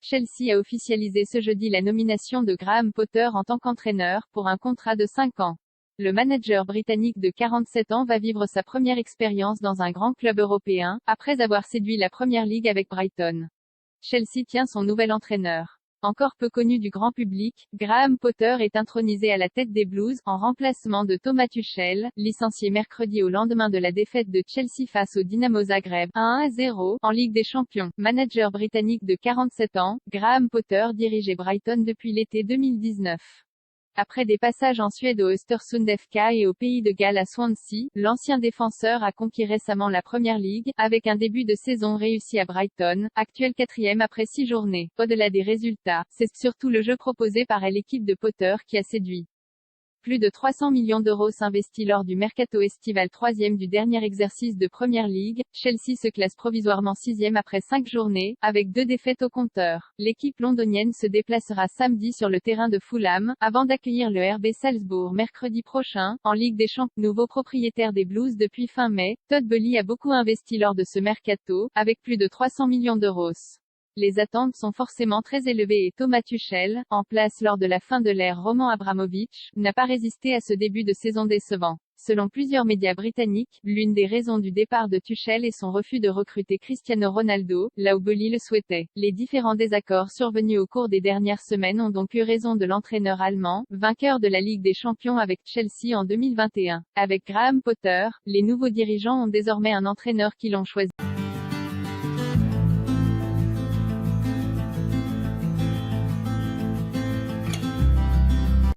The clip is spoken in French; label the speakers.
Speaker 1: Chelsea a officialisé ce jeudi la nomination de Graham Potter en tant qu'entraîneur, pour un contrat de 5 ans. Le manager britannique de 47 ans va vivre sa première expérience dans un grand club européen, après avoir séduit la Premier League avec Brighton. Chelsea tient son nouvel entraîneur. Encore peu connu du grand public, Graham Potter est intronisé à la tête des Blues, en remplacement de Thomas Tuchel, licencié mercredi au lendemain de la défaite de Chelsea face au Dynamo Zagreb, 1-0, en Ligue des Champions. Manager britannique de 47 ans, Graham Potter dirigeait Brighton depuis l'été 2019. Après des passages en Suède au Östersund FK et au Pays de Galles à Swansea, l'ancien défenseur a conquis récemment la Premier League, avec un début de saison réussi à Brighton, actuel 4e après 6 journées. Au-delà des résultats, c'est surtout le jeu proposé par l'équipe de Potter qui a séduit. Plus de 300 millions d'euros s'investis lors du mercato estival 3e du dernier exercice de Premier League. Chelsea se classe provisoirement 6e après 5 journées, avec 2 défaites au compteur. L'équipe londonienne se déplacera samedi sur le terrain de Fulham, avant d'accueillir le RB Salzbourg mercredi prochain, en Ligue des Champions. Nouveau propriétaire des Blues depuis fin mai, Todd Boehly a beaucoup investi lors de ce mercato, avec plus de 300 millions d'euros. Les attentes sont forcément très élevées et Thomas Tuchel, en place lors de la fin de l'ère Roman Abramovich, n'a pas résisté à ce début de saison décevant. Selon plusieurs médias britanniques, l'une des raisons du départ de Tuchel est son refus de recruter Cristiano Ronaldo, là où Boehly le souhaitait. Les différents désaccords survenus au cours des dernières semaines ont donc eu raison de l'entraîneur allemand, vainqueur de la Ligue des Champions avec Chelsea en 2021. Avec Graham Potter, les nouveaux dirigeants ont désormais un entraîneur qui l'ont choisi.